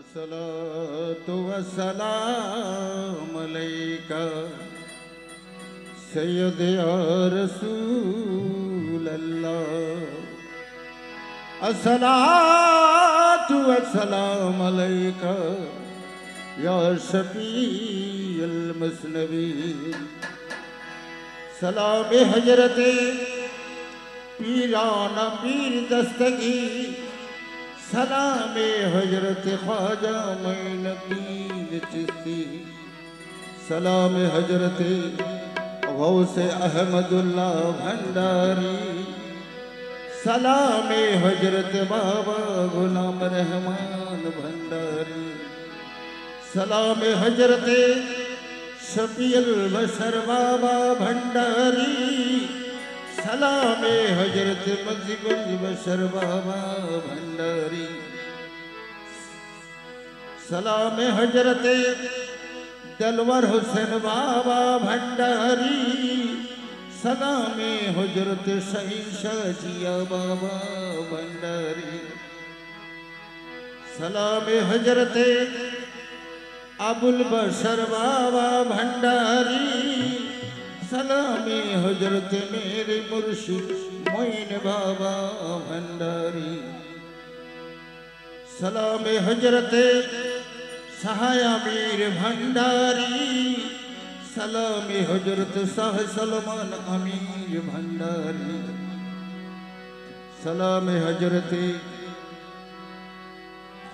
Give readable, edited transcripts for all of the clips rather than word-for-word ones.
अस्सलातु वस्सलाम अलैका सय्यद या रसूल अल्लाह। अस्सलातु वस्सलाम अलैका या शफीअल मसनवी। सलाम हजरते पीराना पीर दस्तगीर। सलाम हजरत ख्वाजा मोइनुद्दीन चिश्ती। सलाम हजरत गौसे अहमदुल्लाह भंडारी। सलाम हजरत बाबा गुलाम रहमान भंडारी। सलाम हजरत शफीअल बशर बाबा भंडारी। सलाम हजरत मजीबुल बशर बाबा भंडारी। सलाम हजरत दलवर हुसैन बाबा भंडारी। सलाम हजरत शहीशाह जिया बाबा भंडारी। सलाम हजरत अबुल बशर बाबा भंडारी। सलाम हजरत मेरे मुर्शिद मोइन बाबा भंडारी। सलाम हजरत सहाया मीर भंडारी। सलाम हजरत शाह सलमान अमीर भंडारी। सलाम हजरत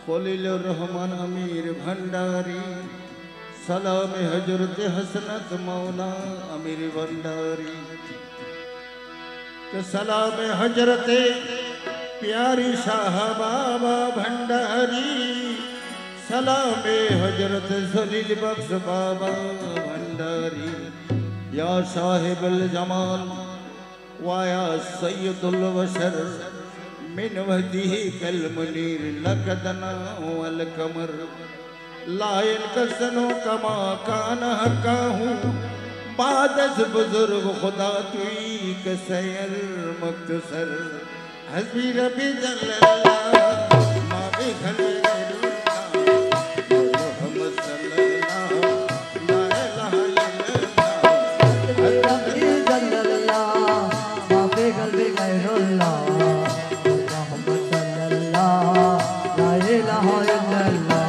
खलील रहमान अमीर भंडारी। सलाम हजरत हसनत मौला अमीर भंडारी। सलाम हजरत प्यारी शाह बाबा भंडारी। सलाम हजरत जलील बख्श बाबा भंडारी। या साहिबुल जमाल वाया सैयदुल बशर मिन वजही कल मुनीर लकदना वल कमर। लायल कसनो कमा काना हका हूँ बादस बुजुर्ग खुदा तुई कसैर मुक्तसर। हस्बी रबी जल्लल्लाह माँ भी खले मोहम्मद सल्लल्लाह ला इलाहा इल्लल्लाह। रबी जल्लल्लाह माँ भी खले गैरुल्लाह मोहम्मद सल्लल्लाह ला इलाहा इल्लल्लाह।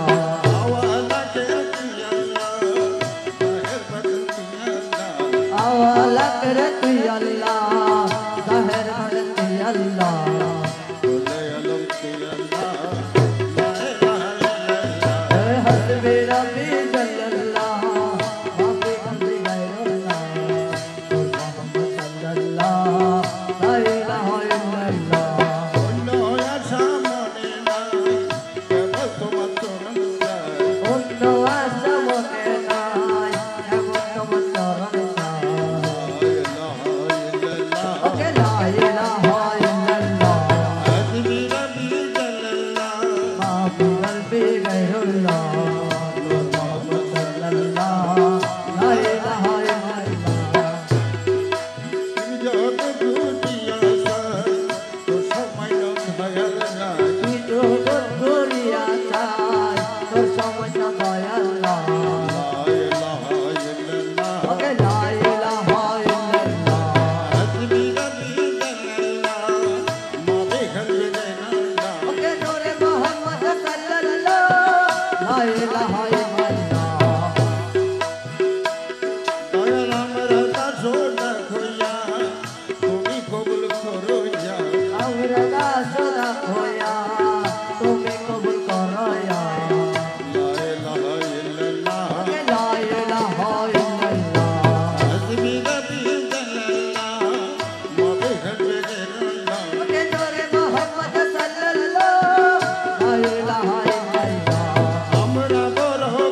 हमरा बोलो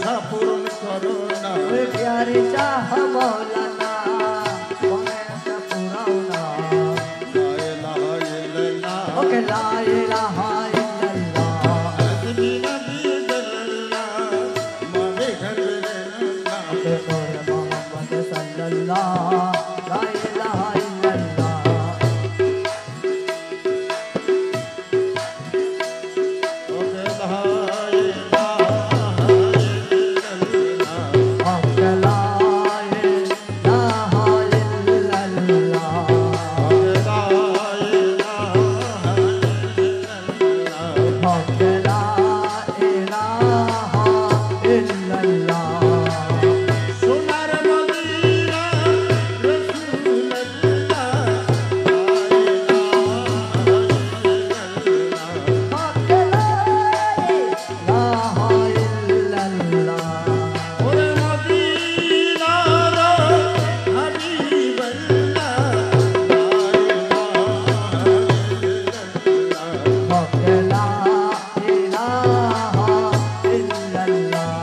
আশা পূরণ করো না ওই প্যারি শাহ মৌলানা মনে আশা পুরাও না লা ইলাহা ইল্লাল্লাহ ওকে লা ইলাহা ইল্লাল্লাহ আজমি নবী সাল্লাল্লাহ মাবে ঘরে না ওকে নূর মোহাম্মদ সাল্লাল্লাহ লা ইলাহা ইল্লাল্লাহ ওকে লা ইলাহা ইল্লাল্লাহ ওকে লা ইলাহা ইল্লাল্লাহ ওকে লা ইলাহা ইল্লাল্লাহ ওকে লা ইলাহা ইল্লাল্লাহ সোনার মদিনা রাসূলুল্লাহ লা ইলাহা ইল্লাল্লাহ ওরে মদিনার হাবিবাল্লাহ লা ইলাহা ইল্লাল্লাহ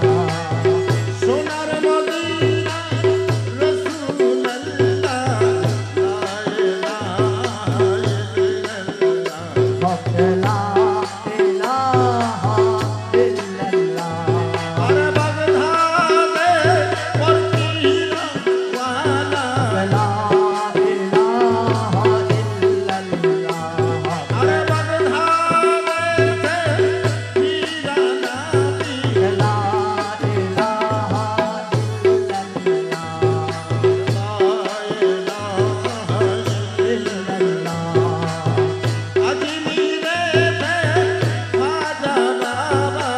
সোনার মদিনা রাসূলুল্লাহ লা ইলাহা ইল্লাল্লাহ আরে বাগধানে পরকিরা ওয়ালা আরে বাগধানে পীরা নবী লা ইলাহা আজমিরে খাজা বাবা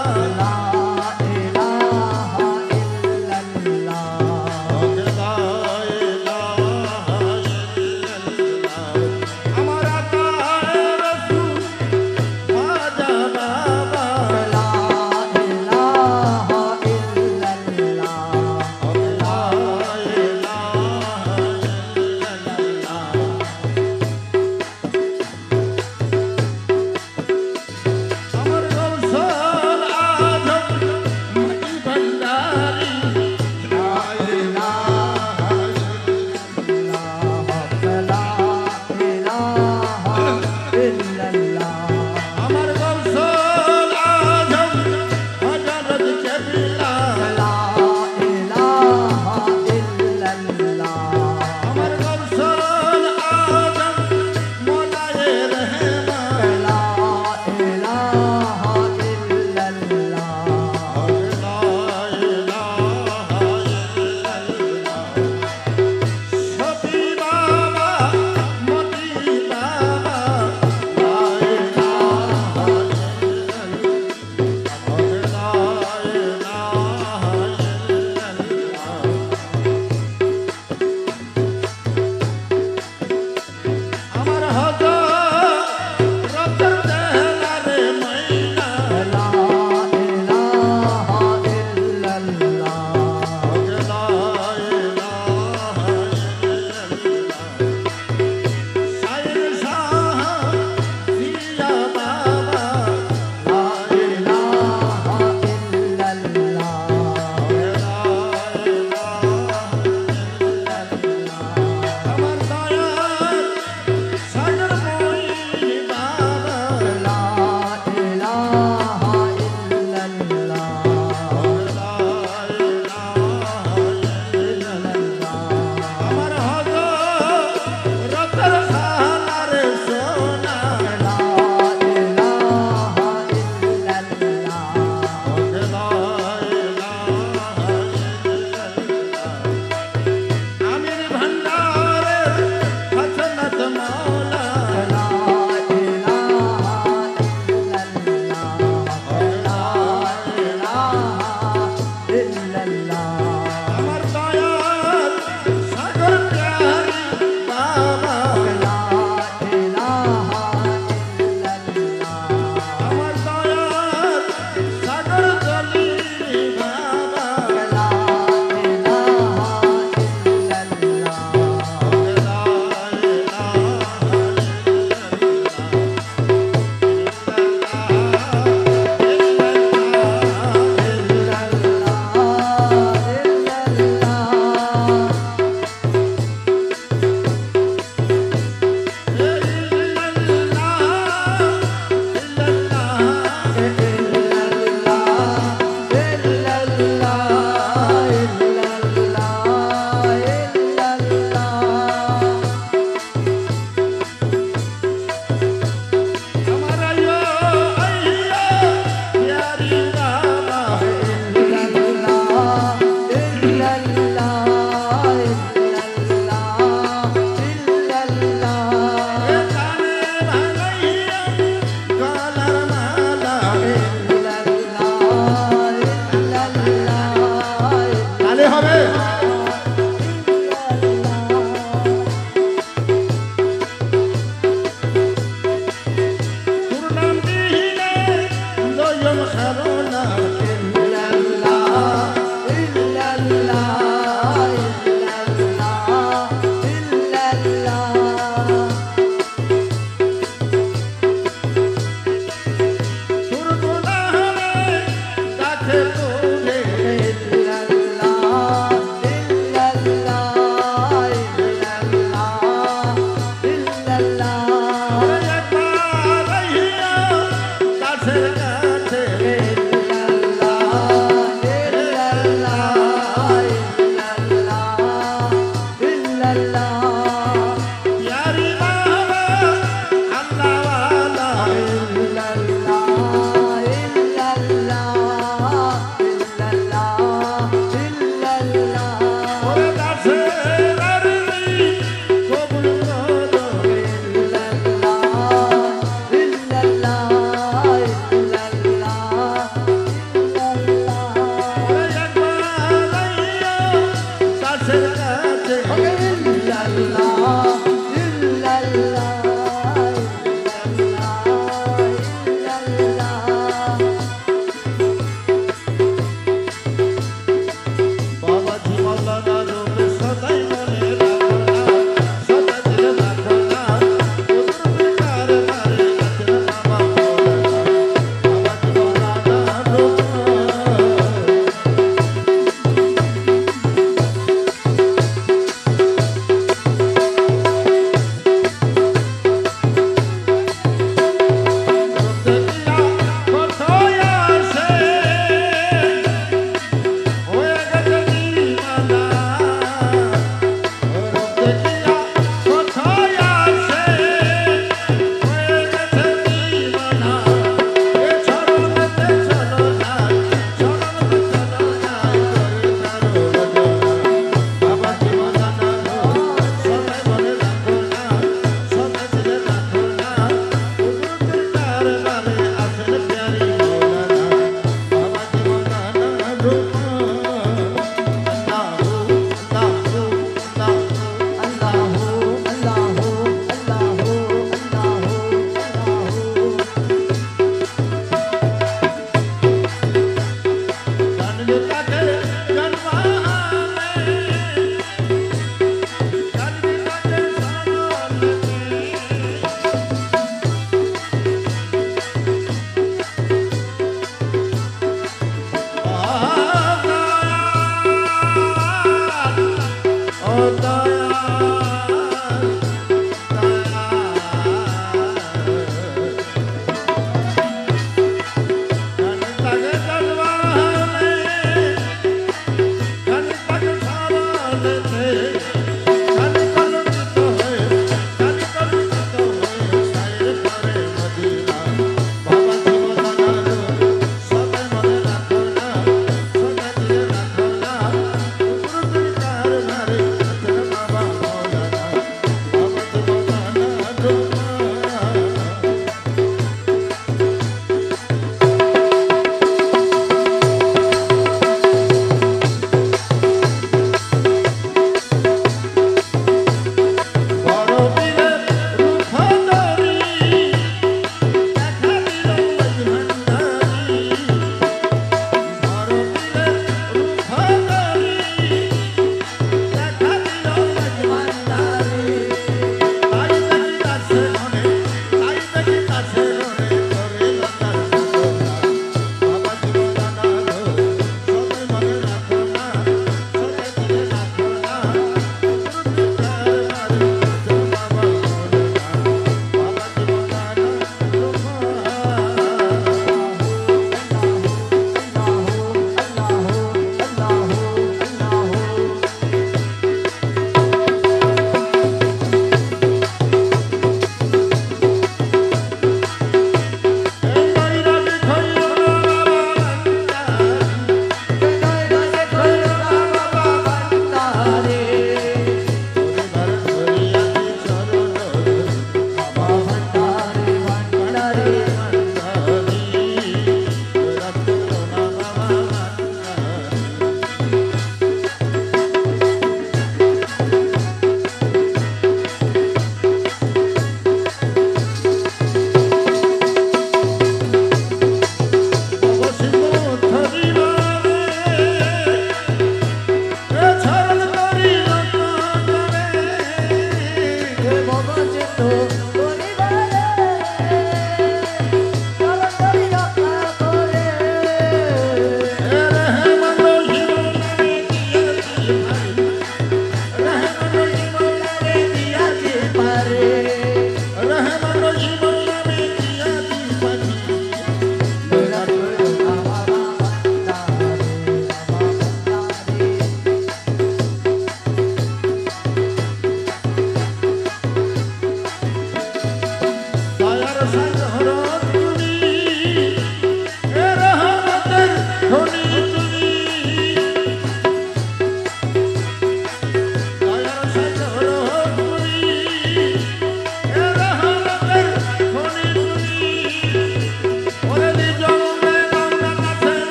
আমার আকায়ে রাসূল খাজা বাবা লা ইলাহা আমার গৌসল আজম মহি ভান্ডারী লা ইলাহা আমার গৌসল আজম হযরত কেবলা আমার গৌসল আজম মওলায়ে রহমান লা ইলাহা Thank you.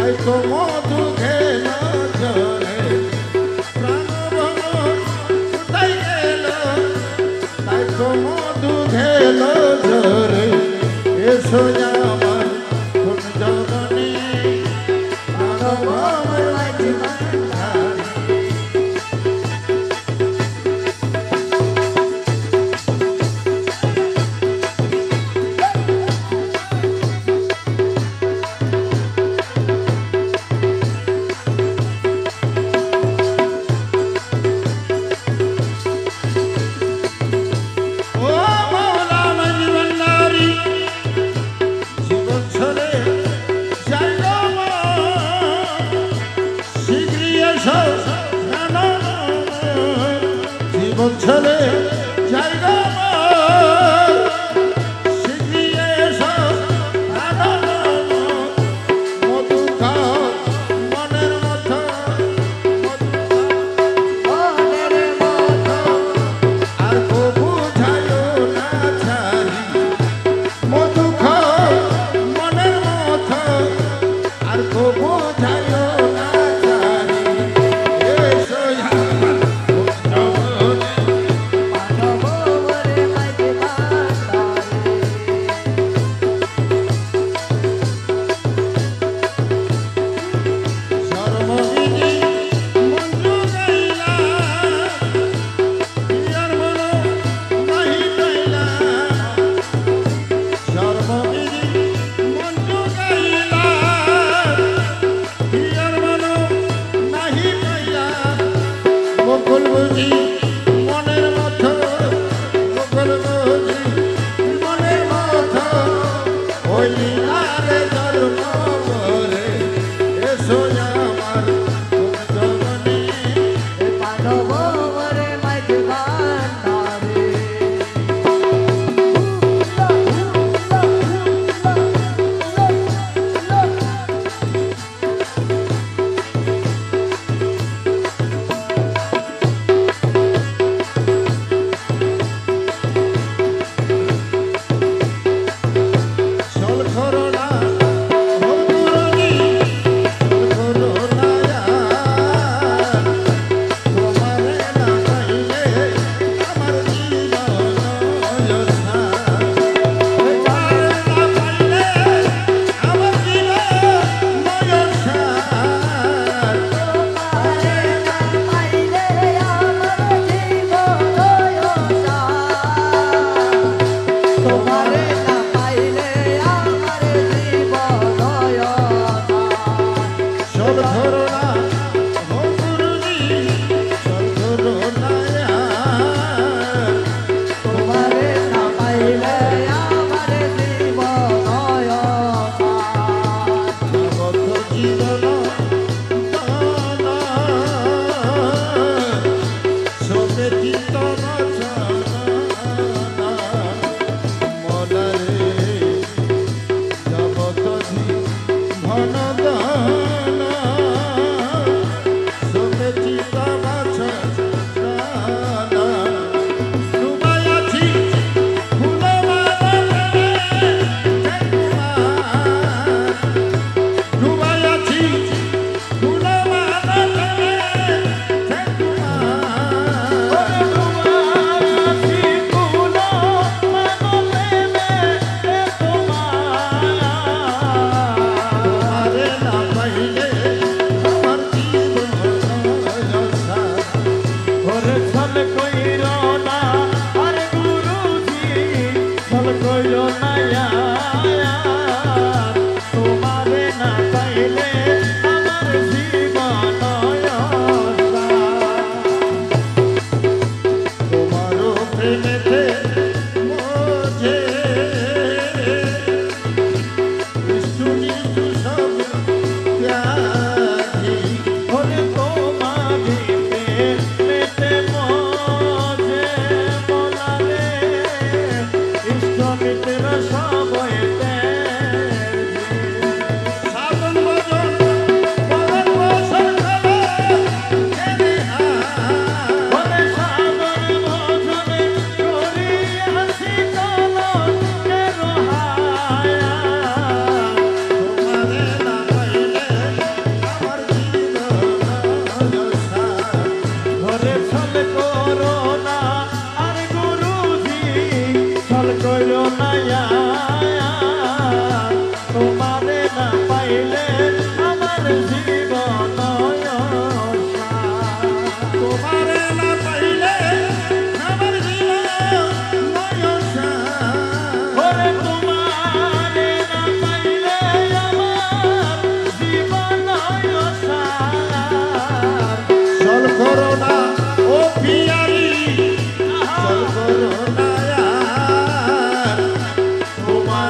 তাই তো মধু খেল ঝরে প্রাণবন তাই গেল তাই তো মধু খেল ঝরে এসো আমার কোন জগনে আমার মাঝে ভান্ডারি ও মৌলা মাঝি ভান্ডারি জীবন ছড়ে যাই গো মন, শীঘ্রই এসো প্রাণ মন। জীবন ছড়ে যাই গো মন, শীঘ্রই এসো প্রাণ মন। মধু খাও মনের মতো মধু খাও মনের মতো আর কবু ঝালো না ছাড়ি মধু খাও মনের মতো আর কবু ঝালো না ছাড়ি এসো আমার জগনে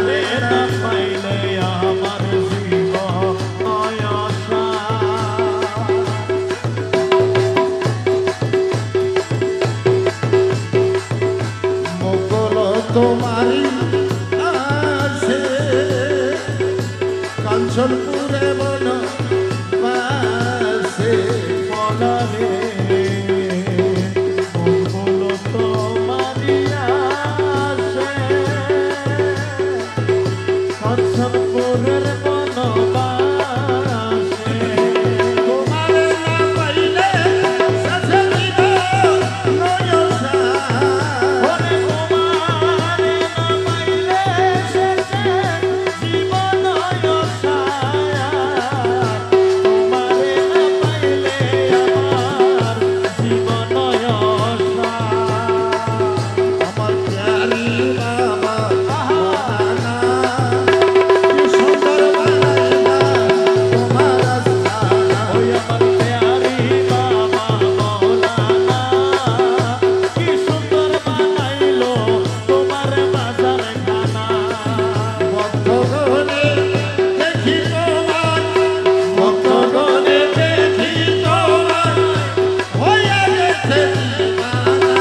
তোমারে না পাইলে আমার জীবন আশা। মোগল তোমারি আসে কাঞ্চনপুরে বন বাসে বলারে মঙ্গল তোমারি আসে কাঞ্চনপুরের বনবাসে। তোমারে না পাইলে শেষে দিব নয়সা ওরে তোমারে না পাইলে শেষে জীবন আশা। তোমারে না পাইলে আমার জীবন আশা। আমার প্যারি বাবা মাওলানা কি সুন্দর বানাইলা তোমার আস্তানা ওই আমার প্যারি বাবা মৌলানা কি সুন্দর বানাইলো তোমার বাজার খানা। ভক্তগণে দেখি তোমার ভক্তগণে দেখি তোমার হইয়া গেছে দিবানা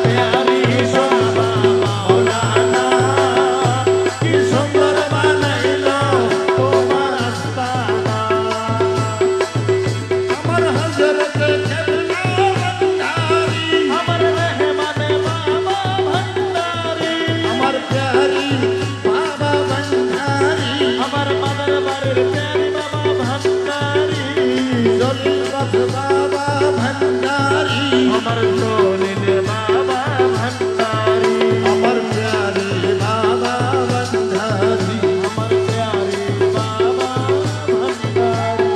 প্যারি বাবা মৌলানা কি সুন্দর বানাইলো তোমার আস্তানা। আমার হযরতে কেবলা ভান্ডারী আমার মেহমানে বাবা ভান্ডারি আমার প্যারি বাবা ভান্ডারী আমার মাদার বাড়ির প্যারি বাবা ভান্ডারি জলিলবত বাবা ভান্ডারী আমার জলিল বাবা ভান্ডারি আমার প্যারি বাবা ভান্ডারী আমার প্যারি বাবা ভান্ডারি।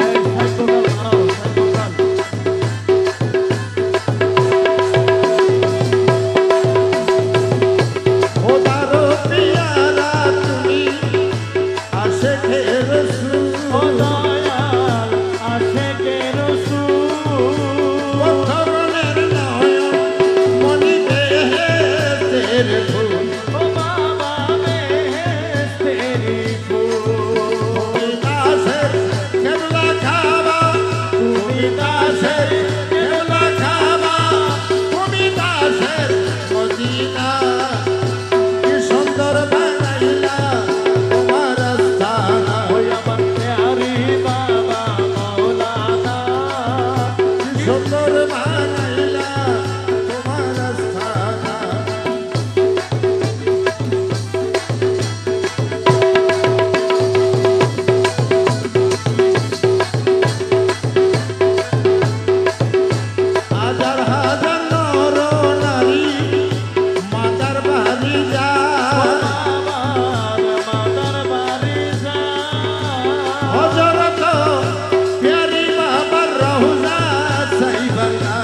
এই সাইকোগাল বানাও সাইকোগাল। খোদারো পিয়ারা তুমি আশিকে রাসূল ও দয়াল আশেকে রসূল পথরনের নয়ন মনি বেহেশতের ফুল ও বাবা বেহেশতেরি ফুল। তুমি দাসের কেবলা খাবা তুমি দাসের কেবলা খাবা তুমি দাসের মদিনা কি সুন্দর বানাইলা তোমার আস্তানা ওই আমার প্যারি বাবা মৌলানা কি সুন্দর বানাইলা তোমার আস্তানা হাজার হাজার নর নারী মাতার বাড়ি যায় আমার মাদার বাড়ি যা হযরত প্যারি বাবার রওজা সাইবাল্লা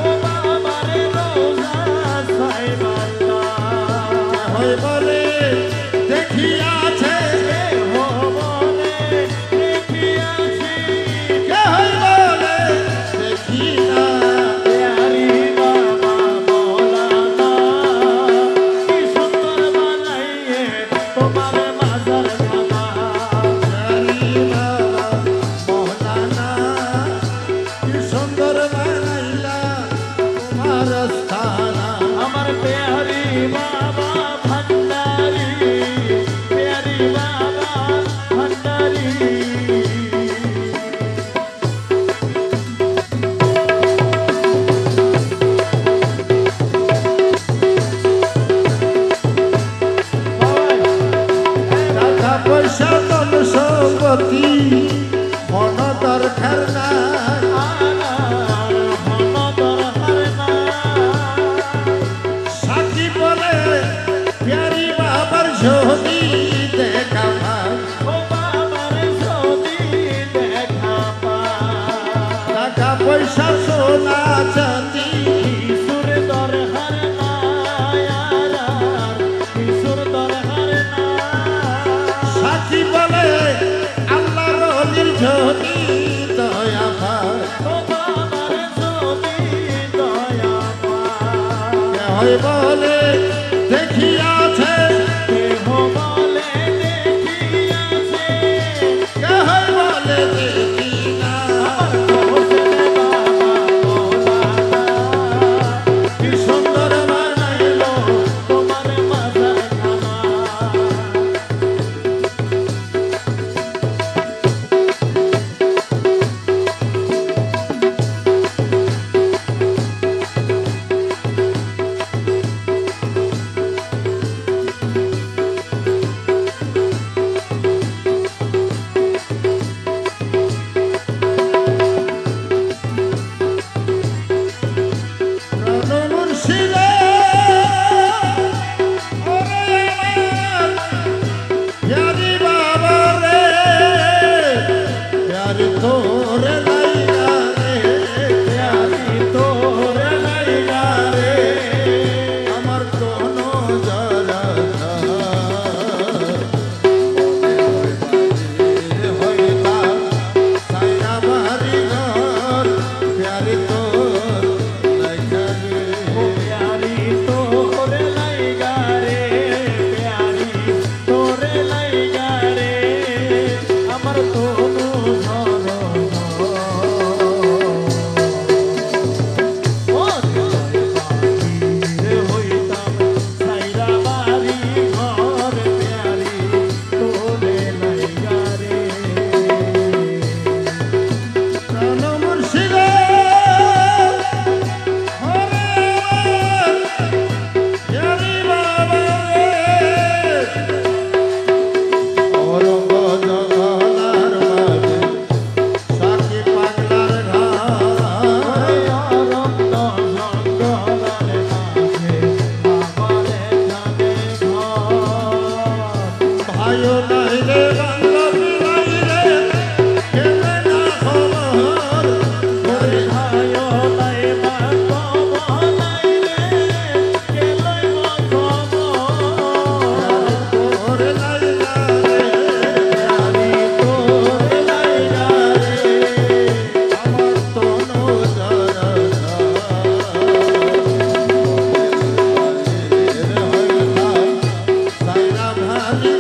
ও বাবারে রোজা সাইবাল্লা হই বলে দেখিয়াছে ও বলে দেখিয়াছি কে হই বলে দেখি না প্যারি বাবা মৌলানা কি সুন্দর বানাইয়ে তোমার মাজার খানা। প্যারি বাবা মওলানা কি সুন্দর বানাইলা তোমার আস্তানা আমার প্যারি বাবা ভান্ডারি প্যারি বাবা ভান্ডারি। টাকা পয়সা ধন সম্পত্তি মন দরকার নাই আমার মন দরকার না সাথী বলে প্যারি বাবার যদি দেখা পাই ও বাবার যদি দেখা পায় টাকা পয়সা সোনা চাঁদি কিশোর দরকার না আর কিশোর দরকার না সাথী বলে আল্লাহর অলির যদি দয়া পাই ও বাবার যদি দয়া পায় কে হয় বলে দেখিয়াছে কে আয়ো নাই রে বান্ধবী নাই রে কেনে না খবর ওরে ভাইও নাই বান্ধব নাই রে, কে লইব খবর? তোর লাইলা রে আমি তোর লাইগা রে, আমার তনু জরা সাইরা ভালি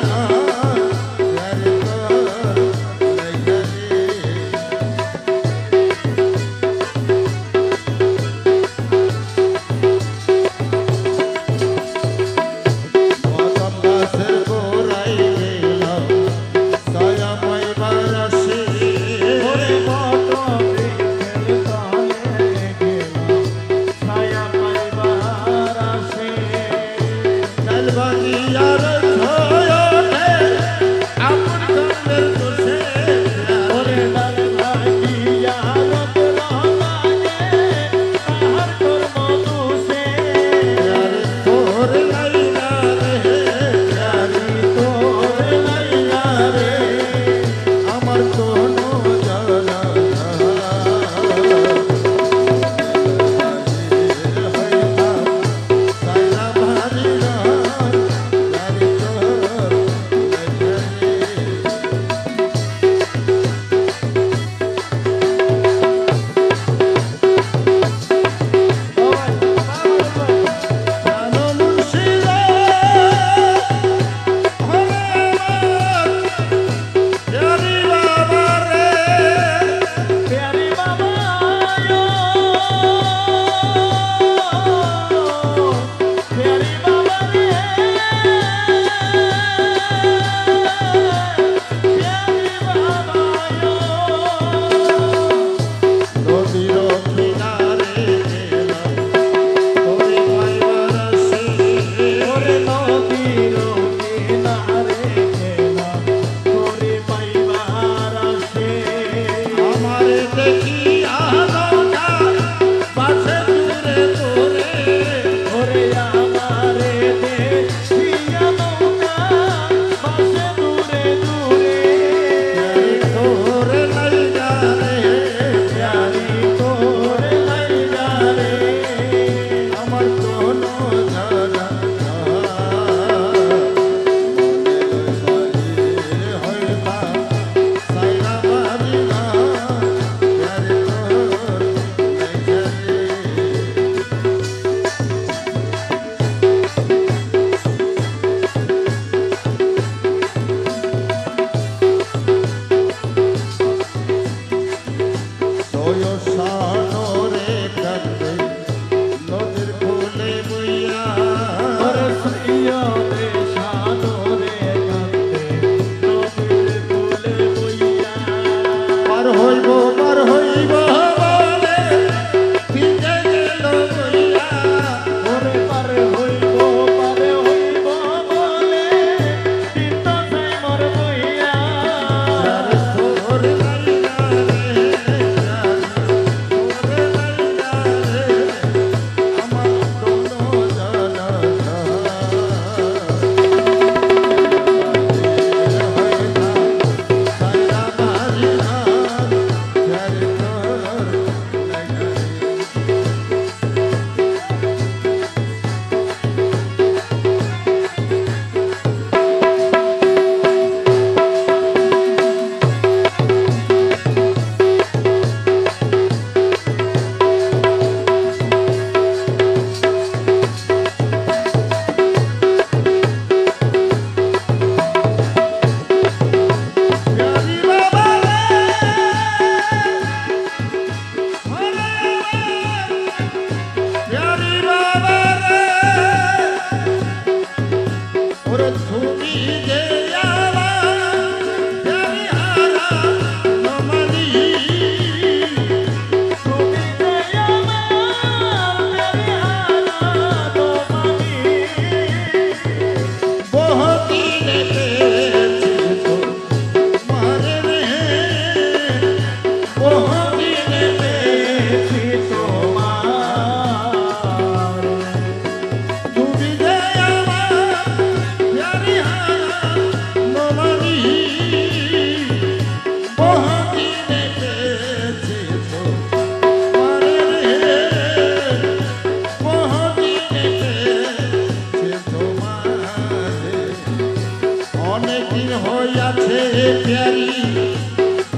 অনেকদিন হইয়াছে প্যারি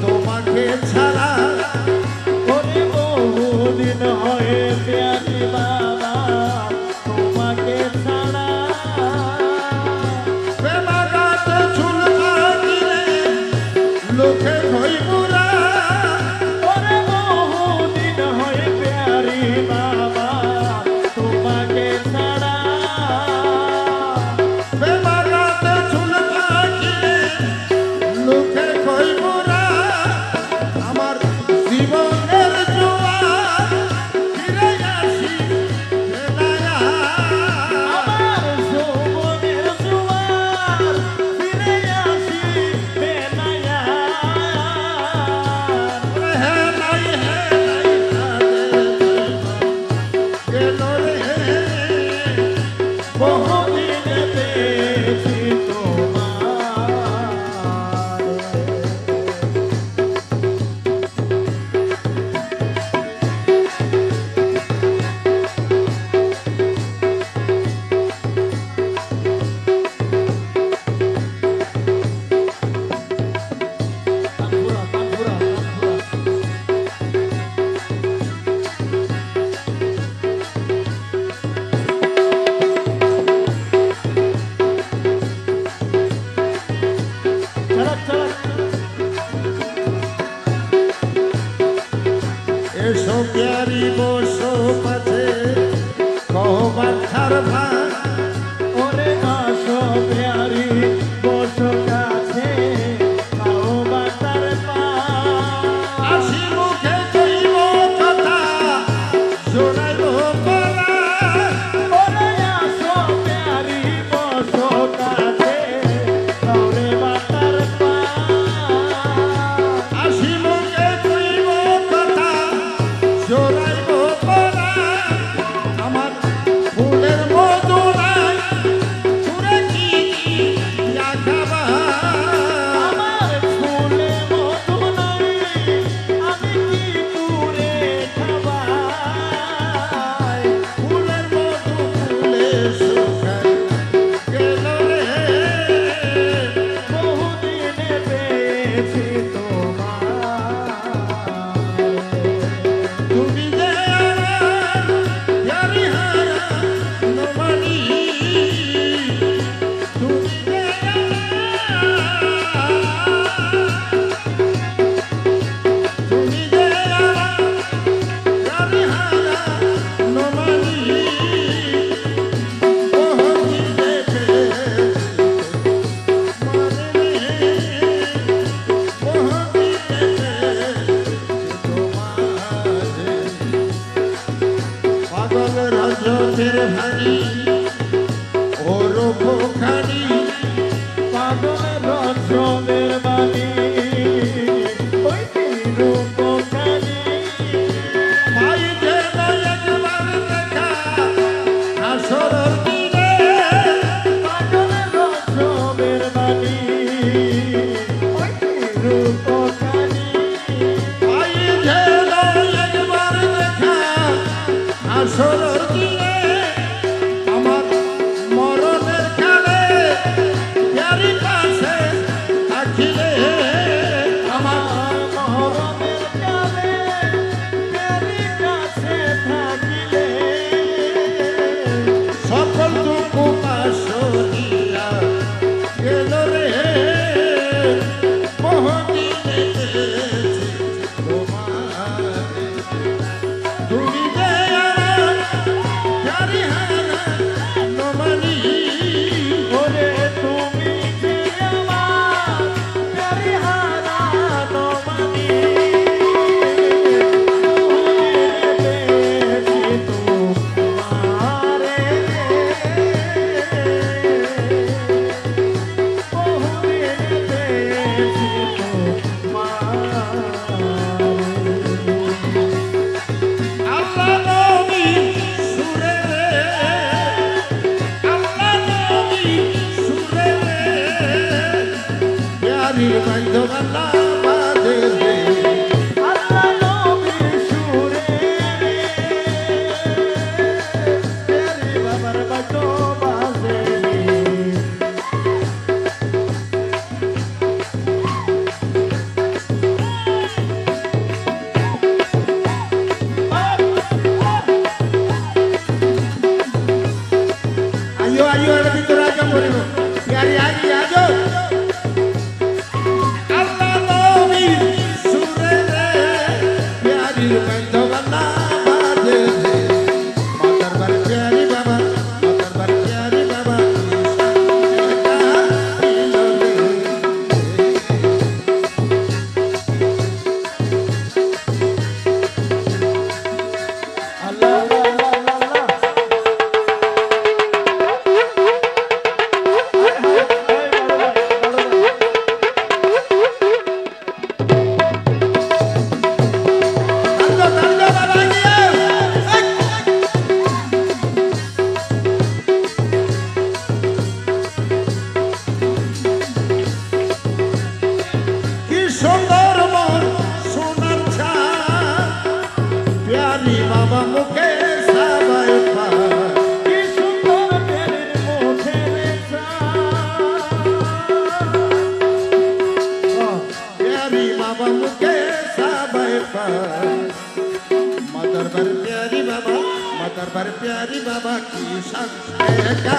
তোমাকে ছাড়া ওরে বহুদিন হয়ে প্যারি বাবা তোমাকে ছাড়া প্রেমাঘাতে চুল কাটিলে লোকে হই পুরা ওরে বহুদিন হয়ে প্যারি বাবা তোমাকে ছাড়া প্রেমাঘাতে চুল কাটিলে লোকে হই পুরা আমার জীবনের জোয়ার ফিরে আসি বেলায়া আমার যৌবনের জোয়ার ফিরে আসি বেলায়া হে নাই গেল রে বহুদিন পেয়েছি তোমার তানপুরা তানপুরা তানপুরা চালাক চালাক এসো প্যারি বসো পাছে কহবাঠার ভাই ওরে আসো প্যারি বসো কাছে খাও বাটার পান আসি মুখে কইব কথা শোনাইব পরা ওরে আসো প্যারি বসো কাছে খাও রে বাটার পান আসি মুখে কইব কথা শোনাইব পরা আমার ফুলের মধু নাই সুরে কি খাবা আমার ফুলে মধু নাই আমি কি করে খাবাই ফুলের মধু ফুলে শুকাই গেল রে বহুদিনে পেয়েছি তোমার তুমি যে আমার প্যারি হারা নমানি তুমি যে তুমি যে আমার প্যারি হারা নমানি ওহি দেখে মনে ওহি দেখে তোমারে পাগল রজতের ভানি ওর খানি পাগলের রজমের বাণী ওই রূপকানী ভাই যে একবার দেখা আসর দিনে পাগলের রজমের বাণী ওই রূপকানী ভাই যে একবার দেখা আসর দিনে আমার মরণের কালে প্যারি পাশে থাকিলে আমার মরণের কালে প্যারি কাছে থাকিলে সকল দুঃখ পাশরিয়া গেল রে মোহদিনে তোমারে তুমি যে আমার প্যারি হারা নমানি ওরে তুমি যে আমার প্যারি হারানো মানি বহুদিনে পেয়েছি তোমারে বহুদিনে পেয়েছি তোমারে আল্লাহ নবী সুরে রে আল্লাহ নবী সুরে রে প্যারি বান্ধব আল্লাহ বাদে রে আল্লাহ নবীর সুরে প্যারি বাবার বাজো বাজে दरबार प्यारी बाबा माँ दरबार प्यारी बाबा की संगा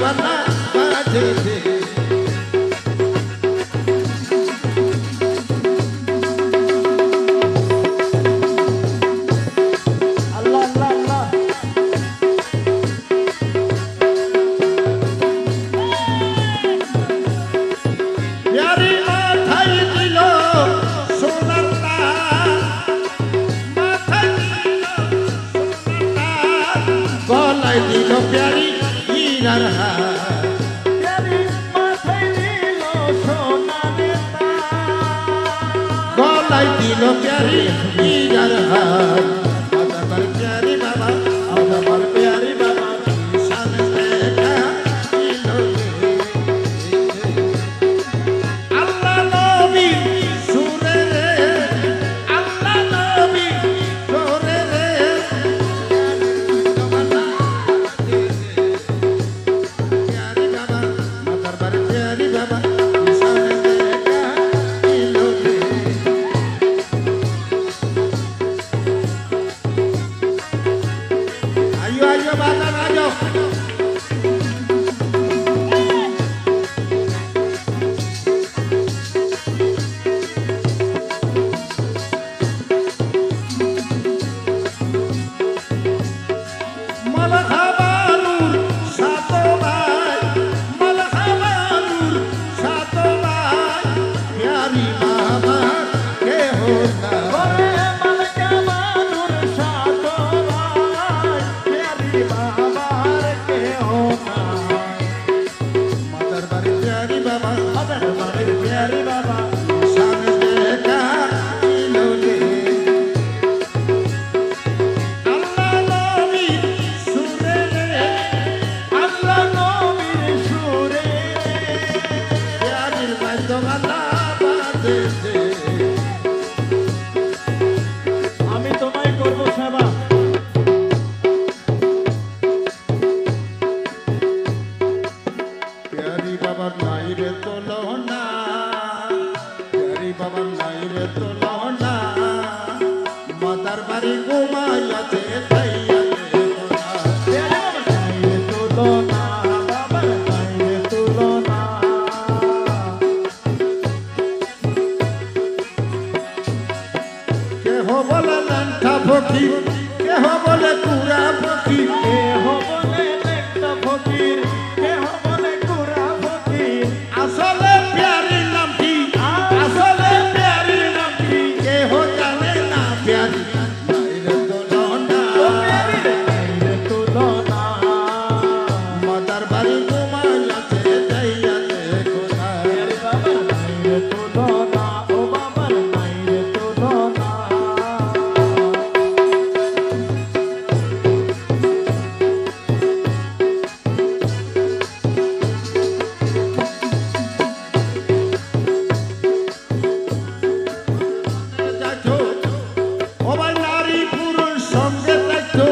बना बाजे थे अल्लाह अल्लाह अल्लाह प्यारी माथाई दिलो सोनार माथाई दिलो सोनार गलाई दिलो प्यारी हीरार प्यारी माथाय দিল সোনার गलाई दिलो प्यारी हीरार दरबार प्यारी बाबा दरबार प्यारी बाबा सन देखा अल्लाह नबी सुरे रे अल्लाह नबी सुरे रे प्यारी बाबा दरबार प्यारी बाबा सन देखा आयो आयो बाबा आयो मलखाबानुर सातो भाई मलखाबानुर सातो भाई प्यारी बाबा के होता ওরে মালকা বানুর সাতো ভাই প্যারি বাবার কেহ নাই दरबार प्यारी बाबा দরবারের প্যারি বাবা सन देखा इलोले अल्लाह नबी सुरे रे আল্লাহ নবীর সুরে प्यारी बंदवाला बादे दे আমি তোমায় করব সেবা प्यारी बाबा नाई रे तोलना प्यारी बाबा नाई रे तोलना मदर बारी घुमाया थे तैया প্যারি বাবা নাইরে তুলনা বাবার নাইরে তুলনা के हो बोले लंठा फकी के हो बोले पूरा फकी কেহ বলে একটা ফকির কেহ বলে কুড়া ফকির আসলে प्यारी लंठी असले प्यारी लंठी के हो जाने ना प्यारी नाई रे तोलना ও প্যারি নাইরে তুলনা मदर बारी घुमाया थे तैया প্যারি বাবার নাইরে তুলনা ও বাবার নাইরে তুলনা দেখো ও ভাই নারী পুরুষ সঙ্গে দেখো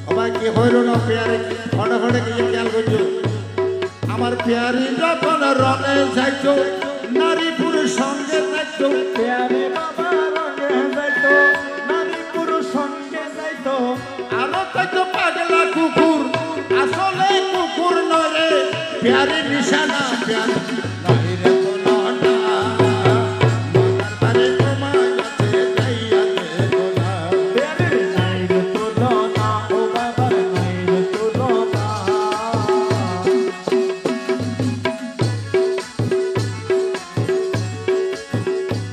ও ভাই কি হইল না পেয়ারে ফটে ফটে গিয়ে খেয়াল করছো আমার পেয়ারি যখন রনে যাইছো নারী পুরুষ সঙ্গে দেখো প্যারি বাবা রঙে যাইতো নারী পুরুষ সঙ্গে যাইতো আরো দেখো পাগলা কুকুর আসলে কুকুর নয় রে পেয়ারি নিশানা পেয়ারি নারী রে তোলনা মদার বাড়ি ঘুমাইয়াছে যাইয়া দেখো না প্যারি নাইরে তুলনা ও বাবার নাইরে তুলনা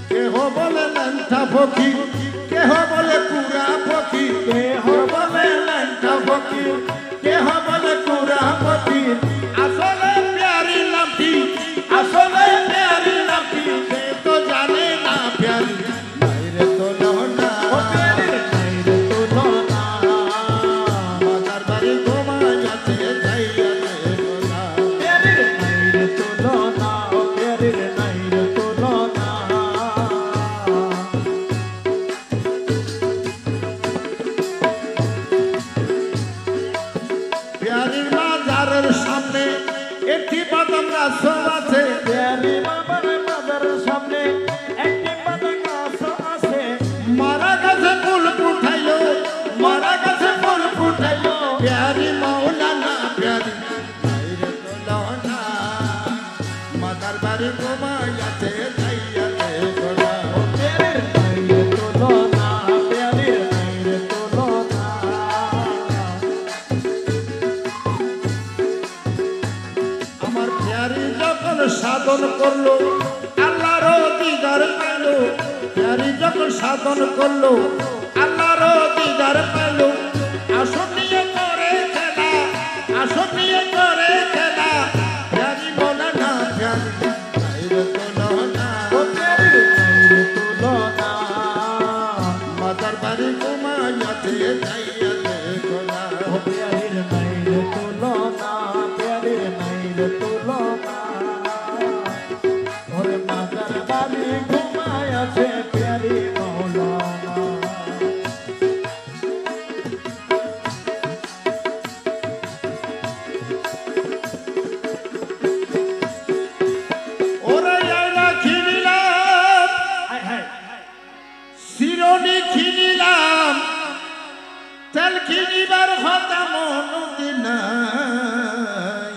কেহ বলে ল্যাংটা ফকির কেহ বলে কুড়া ফকির কেহ বলে ল্যাংটা ফকির কেহ বলে কুড়া ফকির আসলে প্যারি লাঠি আসলে প্যারি লাঠি সে তো জানে না প্যারি বাইরে তো লহনা ও প্যারি নাইরে তুলনা মাতার বাড়ি ঘুমাইয়াছে যাইয়া দেখো না প্যারি নাইরে তুলনা ও প্যারি নাইরে তুলনা সাধন করলো আল্লাহর দিদার পেল আসন নিয়ে করে খেলা আসন নিয়ে করে খেলা প্যারি বলে না প্যারি নাইরে তুলনা ও প্যারি নাইরে তুলনা মাতার বাড়ি ঘুমাইয়াছে যাইয়া দেখো না ও প্যারির নাইরে তুলনা প্যারির নাইরে তুলনা ওরে মাতার বাড়ি ঘুমায় আছে প্যারি মৌলানা ওরে আয়না খিনিলাম হায় হায় শিরনি খিনিলাম তেল খিনিবার কথা মনতে নাই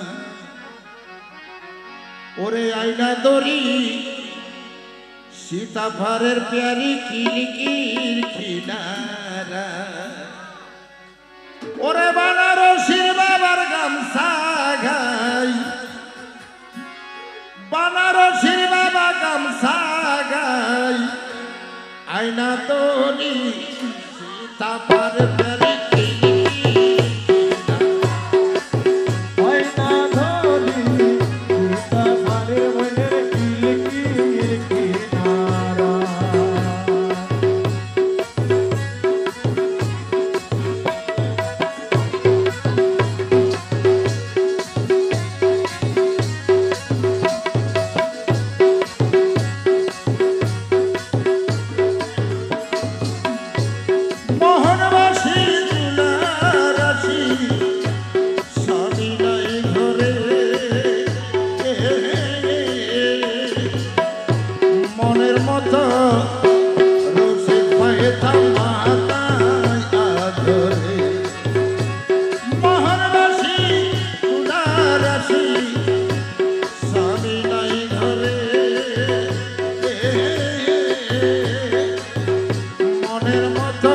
ওরে আয়না দড়ি সীতাফারের প্যারি কিলকির খিনারা ওরে বানারসির বাবার গামছা গাই বানারসির বাবা গামছা গাই আয়না দড়ি সীতাফারের প্যারি আয়না ধরি সীতা ফারের মনের কিলকির কিনারা মোহনবাসী তুলারাশি স্বামী নাই ঘরে মনের মতো রসিক পাইতাম মাতায় আদরে মোহনবাসী তুলারাশি স্বামী নাই ঘরে মনের মতো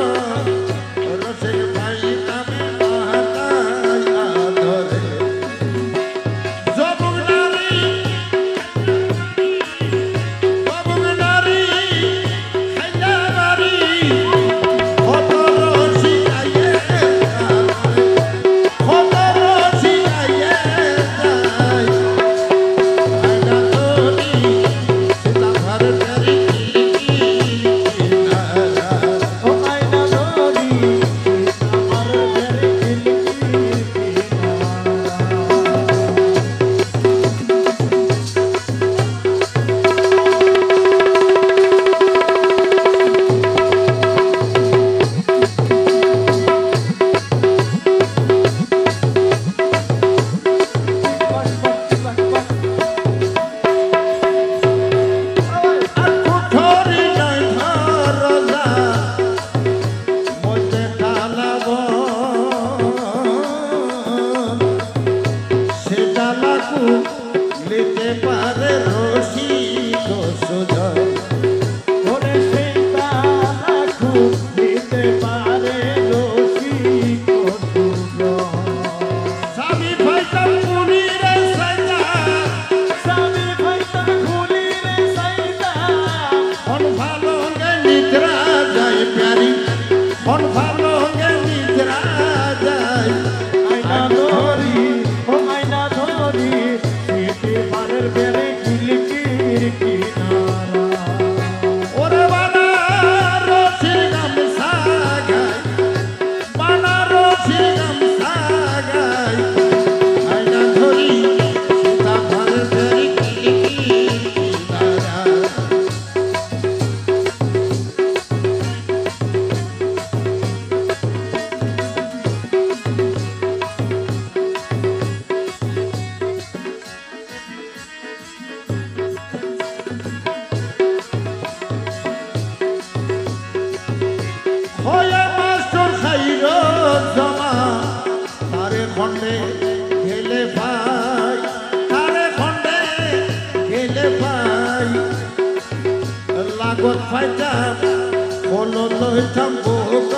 রসিক পাইতাম মাতায় আদরে যবক নারী খাইলা বাড়ি কত রসিক আইয়ে কত রসিক আইয়ে যায় আয়না তোরি সীতাফার প্যারি কিনারা ও আয়না ধরি সীতা ফারের কিলকির কিনারা আর কুঠরি নাই ধরলা মধ্যে ঢালাব সে ডালাকু নিতে পারে রসিক সুজন ওরে সীতা লাখু দিতে পারে রসিক সুজন স্বামী ফাইতাম পুরীরে সাইতা স্বামী ফাইতাম খুলি রে সাইতা মন ভালো গে নিদ্রা যায় প্যারি মন ভালো গে নিদ্রা যায় আয়না ধরি ও আয়না ধরি সীতা ফারের বেড়ে কিলকির কিনারা ওরে বানারসির গামছা গাই বানারসির গামছা গাই আয়না ধরি সীতাফারের প্যারি কিলকির কিনারা হয়ে মাস্টার খাইর জমা তারে খন্ডে গেলে ভাই তারে খন্ডে গেলে ভাই লাগত ফাইতাম কোনো লইতাম ভোগত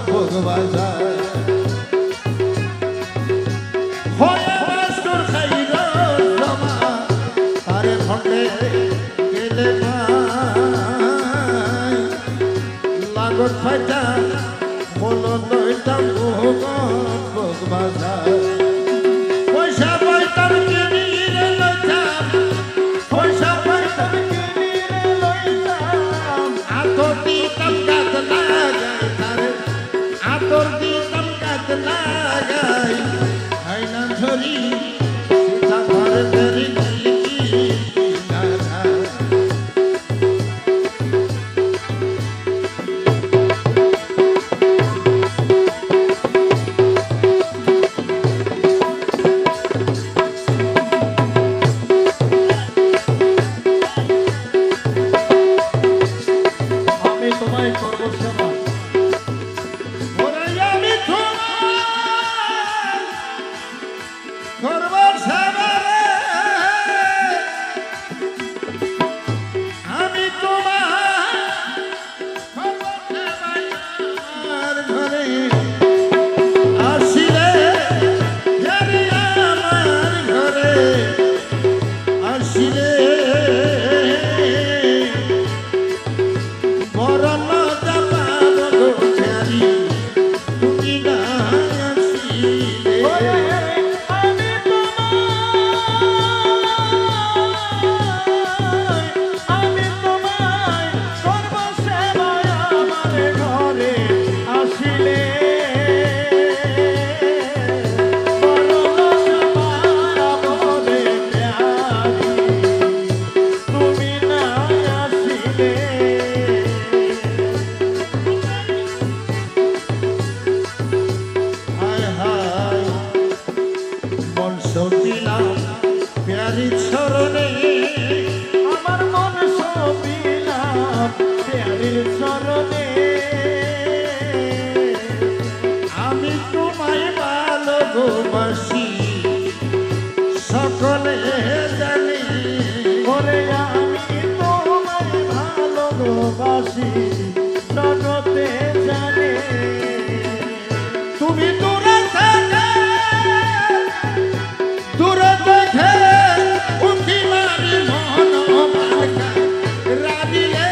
ভোগবাজার হয়ে মাস্টার খাইর জমা তারে খন্ডে গেলে ভাই আগত ফাইটা মনত লইতাম ভোগ বাজার পয়সা পাইতাম কিনিরে লইতাম পয়সা পাইতাম কিনিরে লইতাম আতর দিতাম কাজ লাগাই তারে আতর দিতাম কাজ লাগাই আইনা ধরি সীতা ঘরে ধরি সকলে জানি ওরে আমি তোমায় ভালোবাসি জগতে জানে তুমি দূরে থেকে উঠি মারি মন বালকা রাধিলে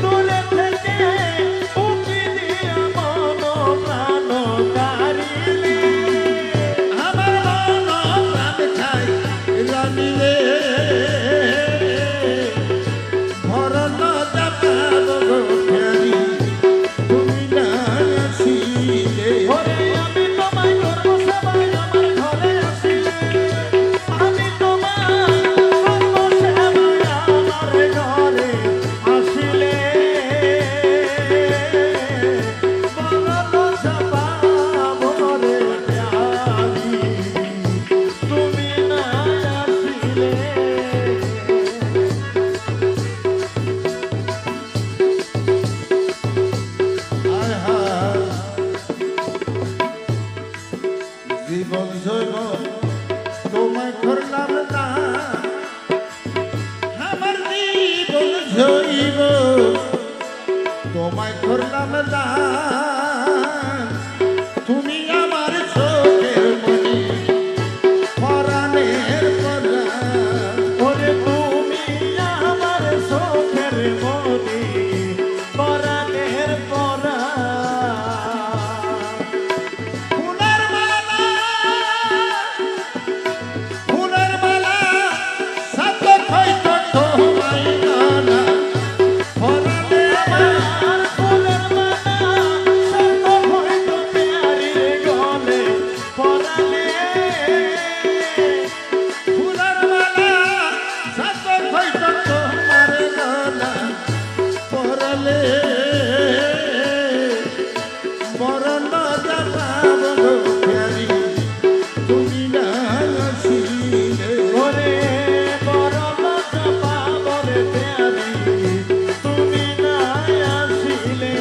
দূরে থেকে উঠি দিয়া মন প্রাণ কারিলে আমার মন প্রাণ খাই রাধিলে ভরণ যাপাব ফেরি তুমি না আসিলে ওরে আমি তোমায় করব সবাই আমার ঘরে আসিলে আমি তোমায় করব সবাই আমার ঘরে আসিলে ভরণ যাপাব রে প্যারি তুমি না আসিলে জীবন জৈব তোমায় করলাম না আমার জীবন জৈব তোমায় করলাম না তুমি আমার চোখের মনি পরাণের পরাণ ওরে তুমি আমার চোখের মনি পরাণের পরাণ ফুলের মালা সাত হয়তো তোমায় না পরাণে আমার ফুলের মালা সাত হয়তো প্যারির গলে পরাণে ফুলের মালা সাত হয়তো তোমার গলা পরালে মরণ যাপাব প্যারি তুমি না আসিলে ওরে মরণ যাপাব রে প্যারি তুমি না আসিলে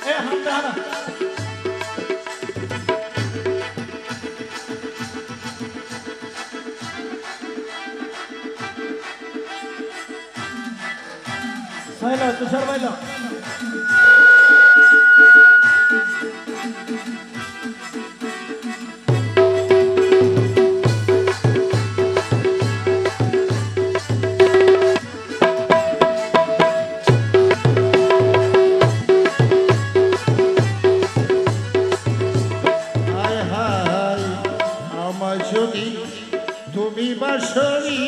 এ হামদা Baila, Tushar, baila. তুমি বাসরি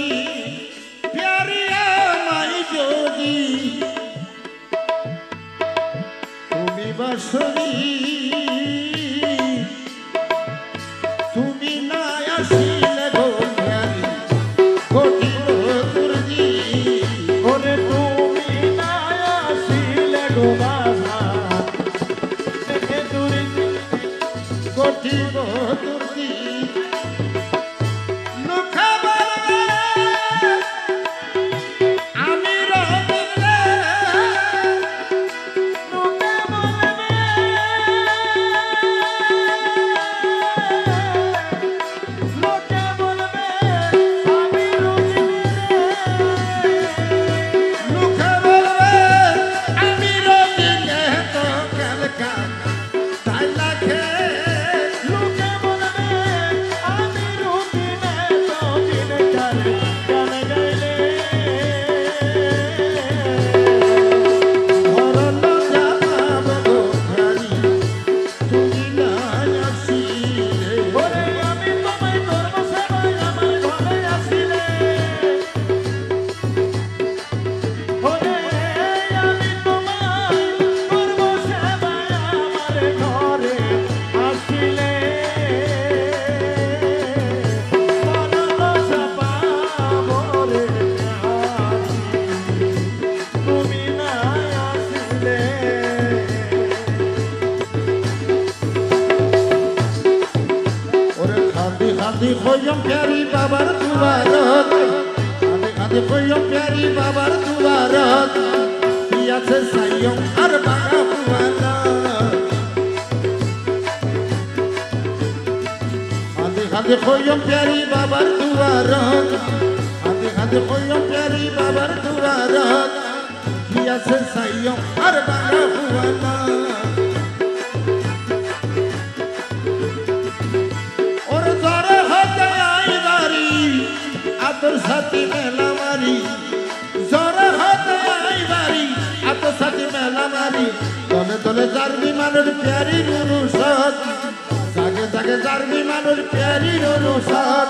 প্যারি আমায় যদি তুমি বাসরি তুমি না আসিলে গো প্যারি ঘটিল দুর্জি ওরে তুমি না আসিলে গো বাবা দেখে দুর্জি ঘটিল দুর্জি Khoyom pyari babar duvarat ade khoyom pyari babar duvarat piya se sayom ar baga huana ade khoyom pyari babar duvarat ade khoyom pyari babar duvarat piya se sayom ar baga huana তোর সাথে মেলা মারি জোরে হাতে আইবারি এত সাথে মেলা মারি তলে তলে জারবি মানুষ প্যারি নুনু সাথ জাগে জাগে জারবি মানুষ প্যারি নুনু সাথ